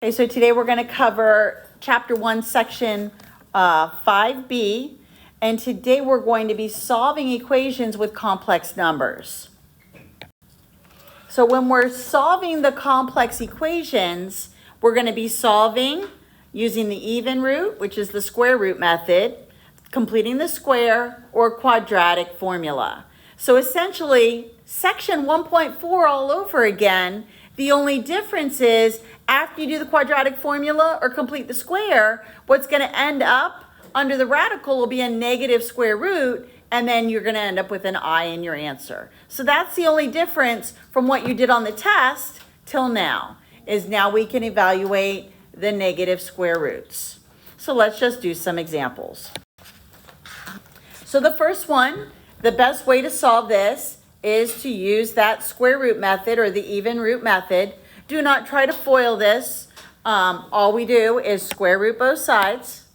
Okay, so today we're going to cover Chapter 1, Section 5B, and today we're going to be solving equations with complex numbers. So when we're solving the complex equations, we're going to be solving using the even root, which is the square root method, completing the square, or quadratic formula. So essentially, Section 1.4 all over again. The only difference is after you do the quadratic formula or complete the square, what's going to end up under the radical will be a negative square root, and then you're going to end up with an I in your answer. So that's the only difference from what you did on the test till now, is now we can evaluate the negative square roots. So let's just do some examples. So the first one, the best way to solve this is to use that square root method or the even root method. Do not try to FOIL this. All we do is square root both sides.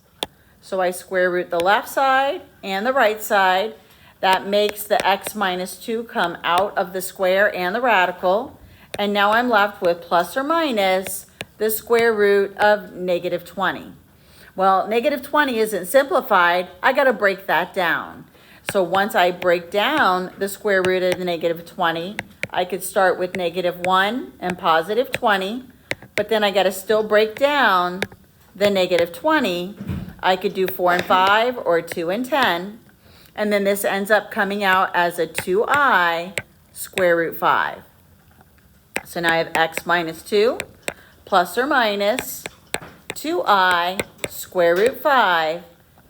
So I square root the left side and the right side. That makes the x minus 2 come out of the square and the radical. And now I'm left with plus or minus the square root of negative 20. Well, negative 20 isn't simplified. I got to break that down. So once I break down the square root of the negative 20, I could start with negative 1 and positive 20, but then I got to still break down the negative 20. I could do 4 and 5 or 2 and 10, and then this ends up coming out as a 2i square root 5. So now I have x minus 2 plus or minus 2i square root 5,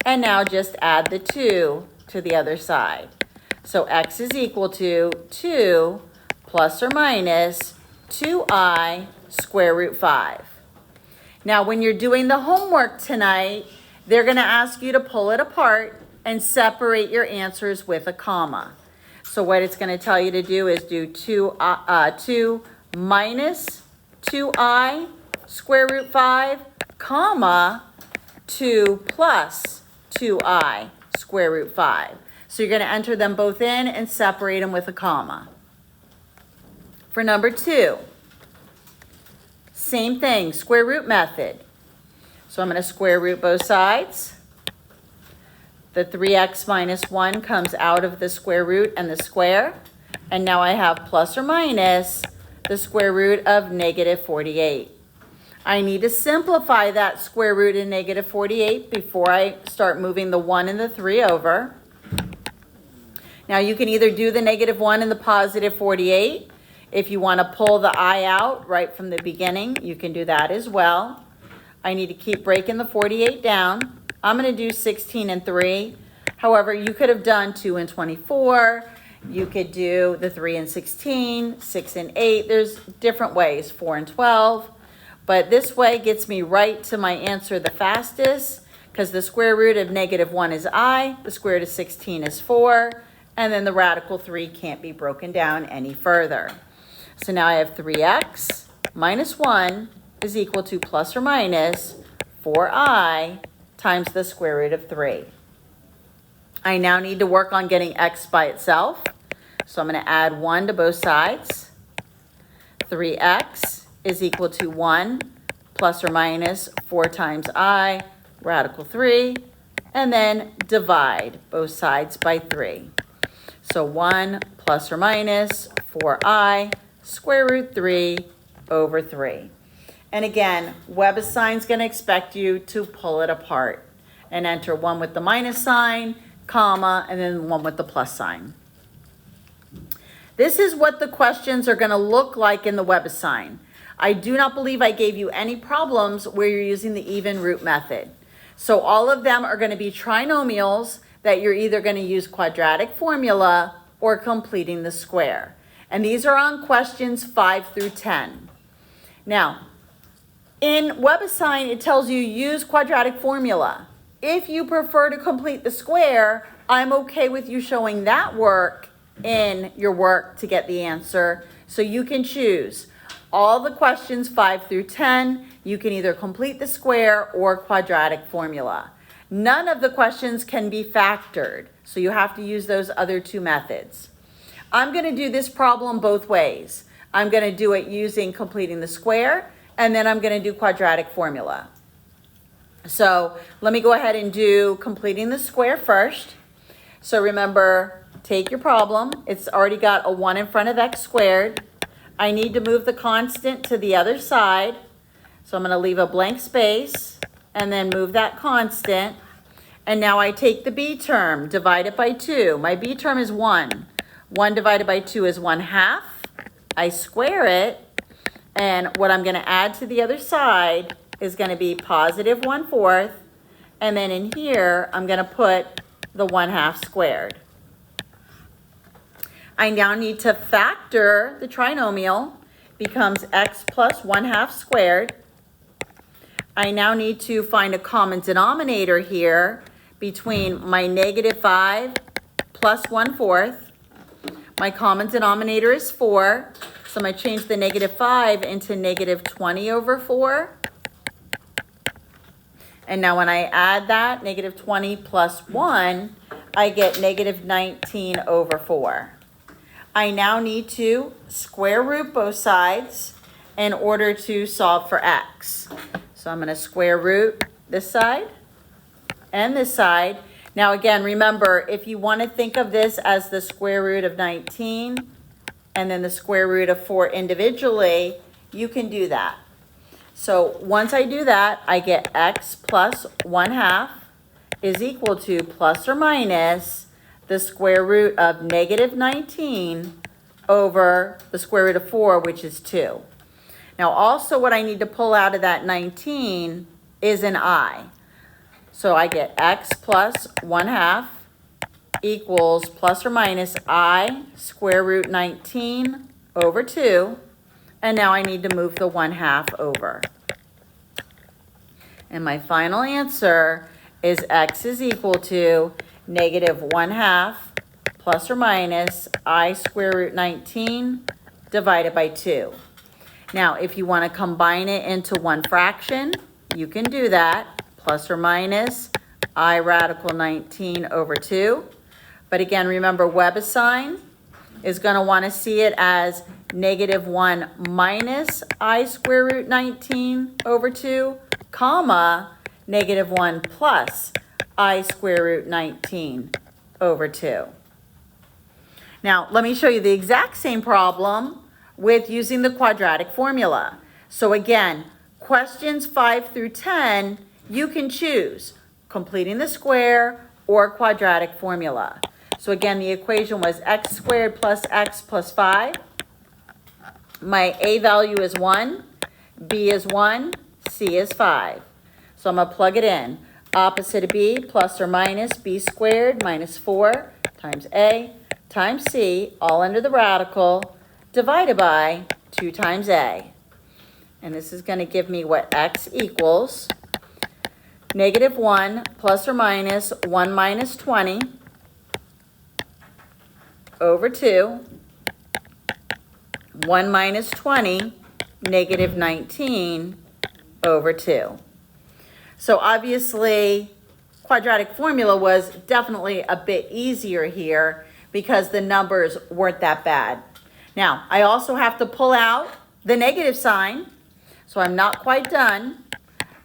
and now just add the 2 to the other side. So x is equal to 2 plus or minus 2i square root 5. Now, when you're doing the homework tonight, they're going to ask you to pull it apart and separate your answers with a comma. So what it's going to tell you to do is do 2 minus 2i square root 5, comma, 2 plus 2i square root 5. So you're going to enter them both in and separate them with a comma. For number 2, same thing, square root method. So I'm going to square root both sides. The 3x minus 1 comes out of the square root and the square. And now I have plus or minus the square root of negative 48. I need to simplify that square root of negative 48 before I start moving the 1 and the 3 over. Now you can either do the negative 1 and the positive 48. If you want to pull the I out right from the beginning, you can do that as well. I need to keep breaking the 48 down. I'm going to do 16 and 3. However, you could have done 2 and 24. You could do the 3 and 16, 6 and 8. There's different ways, 4 and 12. But this way gets me right to my answer the fastest, because the square root of negative 1 is I, the square root of 16 is 4, and then the radical 3 can't be broken down any further. So now I have 3x minus 1 is equal to plus or minus 4i times the square root of 3. I now need to work on getting x by itself. So I'm going to add 1 to both sides. 3x is equal to 1 plus or minus 4 times I, radical 3, and then divide both sides by 3. So 1 plus or minus 4i square root 3 over 3. And again, WebAssign's going to expect you to pull it apart and enter one with the minus sign, comma, and then one with the plus sign. This is what the questions are going to look like in the WebAssign. I do not believe I gave you any problems where you're using the even root method. So all of them are going to be trinomials that you're either going to use quadratic formula or completing the square. And these are on questions 5 through 10. Now, in WebAssign, it tells you use quadratic formula. If you prefer to complete the square, I'm okay with you showing that work in your work to get the answer. So you can choose. All the questions 5 through 10, you can either complete the square or quadratic formula. None of the questions can be factored, so you have to use those other two methods. I'm going to do this problem both ways. I'm going to do it using completing the square, and then I'm going to do quadratic formula. So let me go ahead and do completing the square first. So remember, take your problem. It's already got a 1 in front of x squared. I need to move the constant to the other side. So I'm going to leave a blank space and then move that constant. And now I take the b term, divide it by 2. My b term is 1. 1 divided by 2 is 1/2. I square it. And what I'm going to add to the other side is going to be positive 1/4. And then in here, I'm going to put the 1/2 squared. I now need to factor the trinomial, becomes x plus 1/2 squared. I now need to find a common denominator here between my -5 plus 1/4. My common denominator is 4, so I'm going to change the -5 into -20/4. And now when I add that, -20 plus 1, I get -19/4. I now need to square root both sides in order to solve for x. So I'm going to square root this side and this side. Now again, remember, if you want to think of this as the square root of 19 and then the square root of 4 individually, you can do that. So once I do that, I get x plus 1/2 is equal to plus or minus the square root of -19 over the square root of 4, which is 2. Now also what I need to pull out of that 19 is an I. So I get x plus 1/2 equals plus or minus I square root 19 over 2. And now I need to move the 1/2 over. And my final answer is x is equal to -1/2 plus or minus I square root 19 divided by 2. Now, if you want to combine it into one fraction, you can do that, plus or minus I radical 19 over 2. But again, remember, Webassign is going to want to see it as -1 minus I square root 19 over 2, comma, -1 plus I square root 19 over 2. Now, let me show you the exact same problem with using the quadratic formula. So again, questions 5 through 10, you can choose completing the square or quadratic formula. So again, the equation was x squared plus x plus 5. My a value is 1, b is 1, c is 5. So I'm going to plug it in. Opposite of b, plus or minus b squared minus 4 times a times c, all under the radical, divided by 2 times a. And this is going to give me what x equals. -1 plus or minus 1 minus 20 over 2. 1 minus 20, -19 over 2. So obviously, quadratic formula was definitely a bit easier here because the numbers weren't that bad. Now, I also have to pull out the negative sign, so I'm not quite done.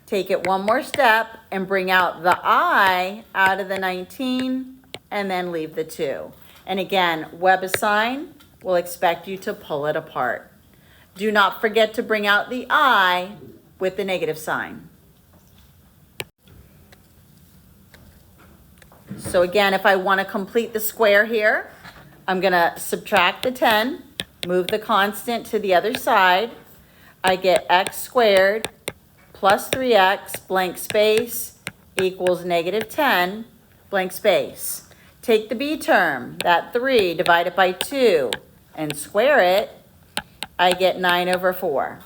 Take it one more step and bring out the I out of the 19 and then leave the 2. And again, Webassign will expect you to pull it apart. Do not forget to bring out the I with the negative sign. So again, if I want to complete the square here, I'm going to subtract the 10, move the constant to the other side. I get x squared plus 3x blank space equals -10 blank space. Take the b term, that 3 divided by 2, and square it. I get 9 over 4.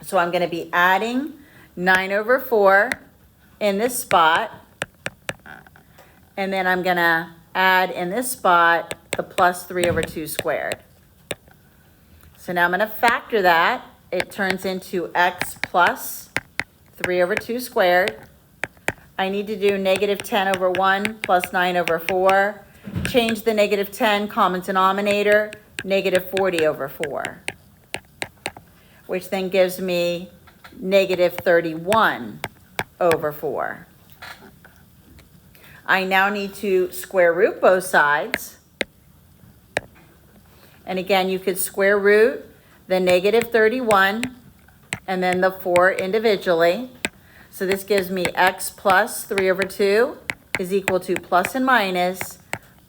So I'm going to be adding 9 over 4 in this spot. And then I'm going to add in this spot the plus 3 over 2 squared. So now I'm going to factor that. It turns into x plus 3 over 2 squared. I need to do -10 over 1 plus 9 over 4. Change the -10 common denominator, -40 over 4. which then gives me negative 31 over 4. I now need to square root both sides. And again, you could square root the negative 31 and then the 4 individually. So this gives me x plus 3 over 2 is equal to plus and minus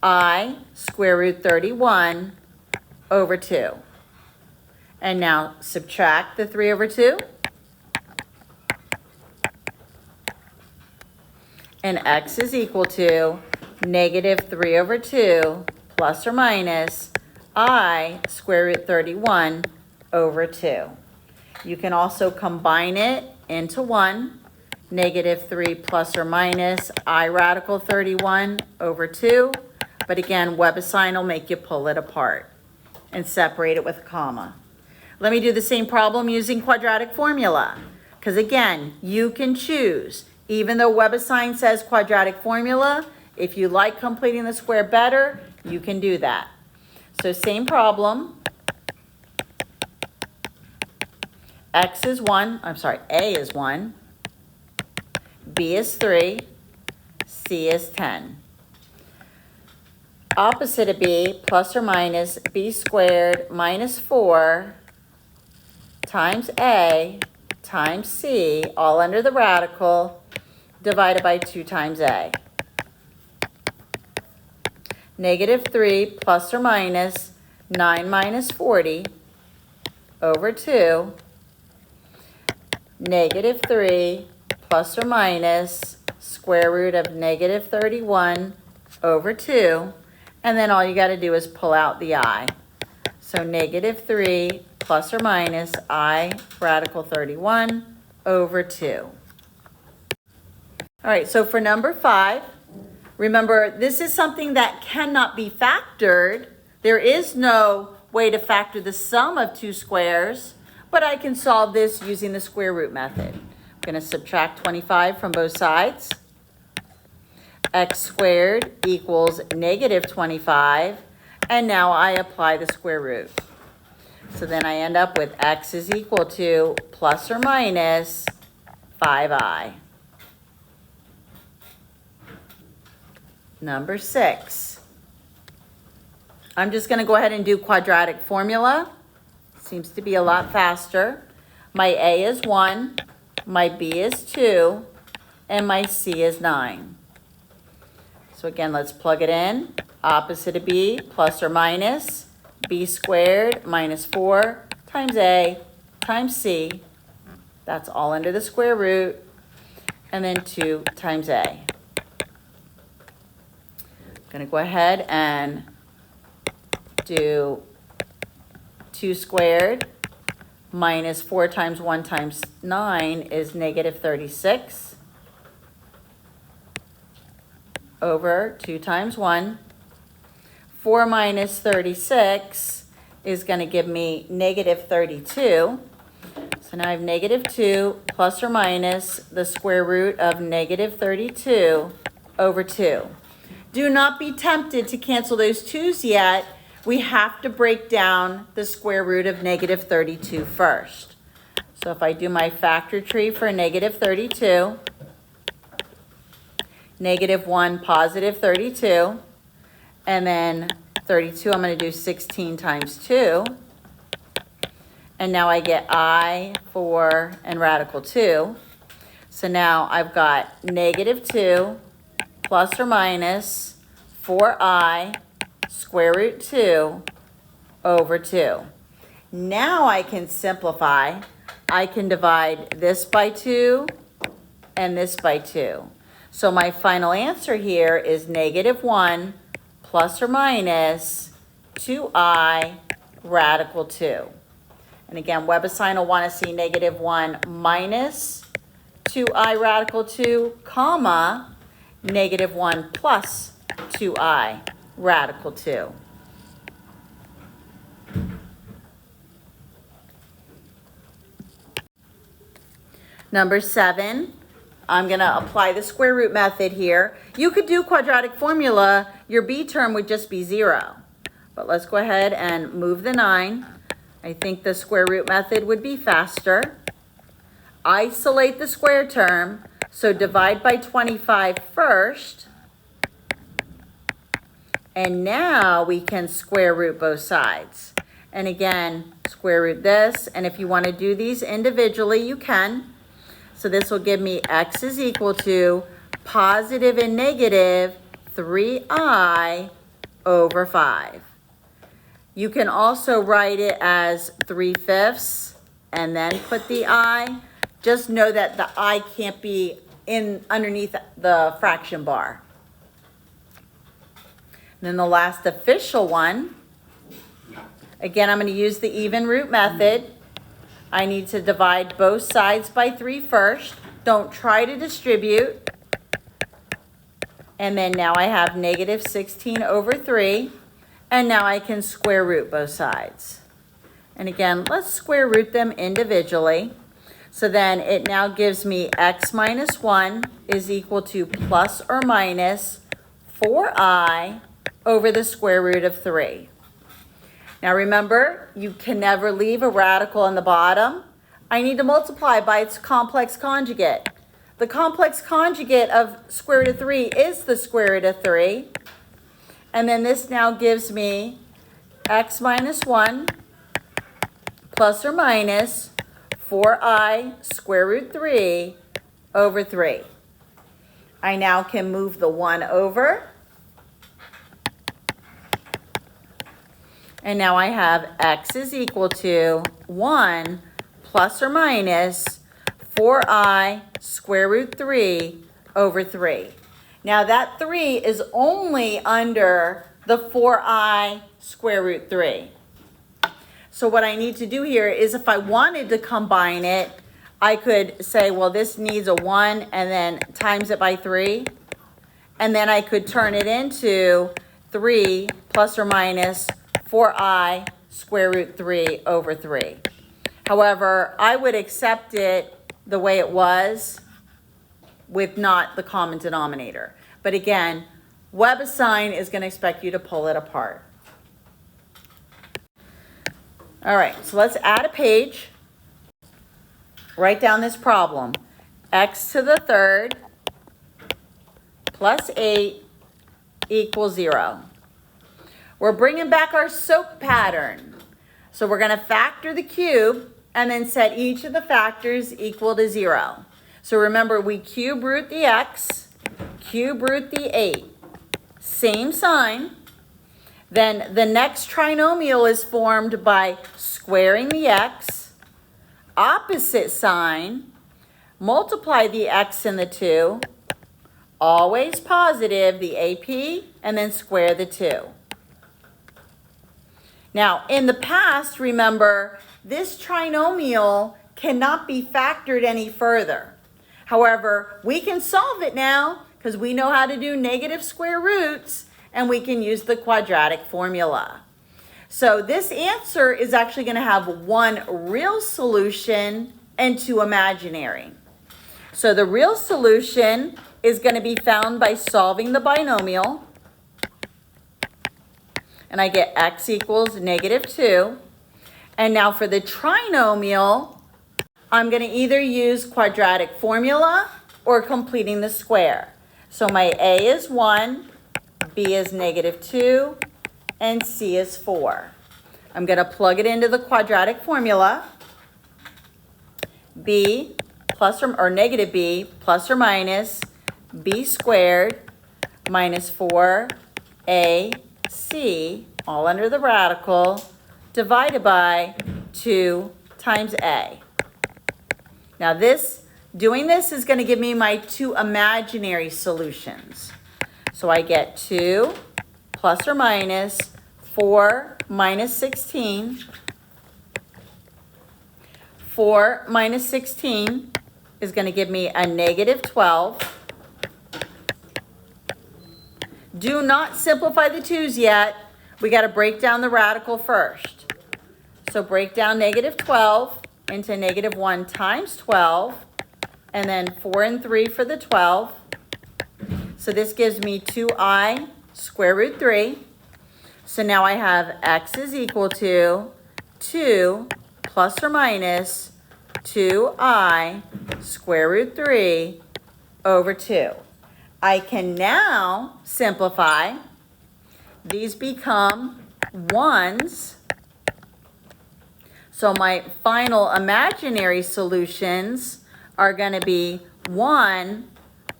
I square root 31 over 2. And now subtract the 3 over 2. And x is equal to negative 3 over 2 plus or minus I square root 31 over 2. You can also combine it into 1. Negative 3 plus or minus I radical 31 over 2. But again, WebAssign will make you pull it apart and separate it with a comma. Let me do the same problem using quadratic formula. Because again, you can choose. Even though WebAssign says quadratic formula, if you like completing the square better, you can do that. So same problem. X is 1, A is 1, B is 3, C is 10. Opposite of B, plus or minus B squared minus 4 times A times C, all under the radical, divided by 2 times A. Negative 3 plus or minus 9 minus 40 over 2. Negative 3 plus or minus square root of negative 31 over 2. And then all you got to do is pull out the I. So negative 3 plus or minus I radical 31 over 2. All right, so for number 5, remember this is something that cannot be factored. There is no way to factor the sum of 2 squares, but I can solve this using the square root method. I'm going to subtract 25 from both sides. X squared equals negative 25, and now I apply the square root. So then I end up with x is equal to plus or minus 5i. Number 6. I'm just going to go ahead and do quadratic formula. Seems to be a lot faster. My A is 1, my B is 2, and my C is 9. So again, let's plug it in. Opposite of B, plus or minus B squared minus 4 times A times C. That's all under the square root. And then 2 times A. I'm going to go ahead and do 2 squared minus 4 times 1 times 9 is negative 36 over 2 times 1. 4 minus 36 is going to give me negative 32. So now I have negative 2 plus or minus the square root of negative 32 over 2. Do not be tempted to cancel those 2's yet. We have to break down the square root of negative 32 first. So if I do my factor tree for negative 32, negative 1, positive 32, and then 32, I'm going to do 16 times 2. And now I get I, 4, and radical 2. So now I've got negative 2 plus or minus 4i square root 2 over 2. Now I can simplify. I can divide this by 2 and this by 2. So my final answer here is negative 1 plus or minus 2i radical 2. And again, WebAssign will want to see negative 1 minus 2i radical 2, comma, negative 1 plus 2i radical 2. Number 7, I'm going to apply the square root method here. You could do quadratic formula. Your b term would just be 0. But let's go ahead and move the 9. I think the square root method would be faster. Isolate the square term, so divide by 25 first. And now we can square root both sides. And again, square root this. And if you want to do these individually, you can. So this will give me x is equal to positive and negative 3i over 5. You can also write it as 3/5 and then put the I. Just know that the I can't be underneath the fraction bar. And then the last official one, again, I'm going to use the even root method. I need to divide both sides by 3 first. Don't try to distribute. And then now I have negative 16 over 3. And now I can square root both sides. And again, let's square root them individually. So then it now gives me x minus 1 is equal to plus or minus 4i over the square root of 3. Now remember, you can never leave a radical on the bottom. I need to multiply by its complex conjugate. The complex conjugate of square root of 3 is the square root of 3. And then this now gives me x minus 1 plus or minus 4i square root 3 over 3. I now can move the 1 over. And now I have x is equal to 1 plus or minus 4i square root 3 over 3. Now that 3 is only under the 4i square root 3. So what I need to do here is if I wanted to combine it, I could say, well, this needs a 1 and then times it by 3. And then I could turn it into 3 plus or minus 4i square root 3 over 3. However, I would accept it the way it was with not the common denominator. But again, WebAssign is going to expect you to pull it apart. All right, so let's add a page. Write down this problem. X to the third plus 8 equals 0. We're bringing back our soap pattern. So we're going to factor the cube and then set each of the factors equal to 0. So remember, we cube root the x, cube root the 8. Same sign. Then the next trinomial is formed by squaring the x, opposite sign, multiply the x and the 2, always positive, the AP, and then square the 2. Now, in the past, remember, this trinomial cannot be factored any further. However, we can solve it now because we know how to do negative square roots, and we can use the quadratic formula. So this answer is actually going to have one real solution and 2 imaginary. So the real solution is going to be found by solving the binomial. And I get x equals negative 2. And now for the trinomial, I'm going to either use quadratic formula or completing the square. So my a is 1, b is negative 2, and c is 4. I'm going to plug it into the quadratic formula. B plus or negative b plus or minus b squared minus 4ac, all under the radical, divided by 2 times a. Now doing this is going to give me my 2 imaginary solutions. So I get 2 plus or minus 4 minus 16. 4 minus 16 is going to give me a negative 12. Do not simplify the 2's yet. We got to break down the radical first. So break down negative 12 into negative 1 times 12, and then 4 and 3 for the 12. So this gives me 2i square root 3. So now I have x is equal to 2 plus or minus 2i square root 3 over 2. I can now simplify. These become 1s. So my final imaginary solutions are going to be 1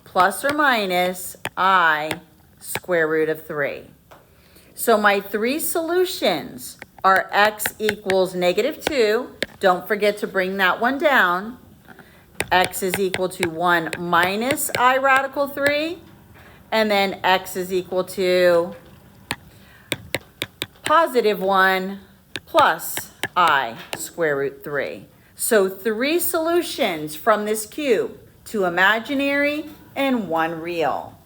plus or minus I square root of 3. So my three solutions are x equals -2. Don't forget to bring that one down. X is equal to 1 minus I radical 3. And then x is equal to +1 plus I square root 3. So 3 solutions from this cube, 2 imaginary and 1 real.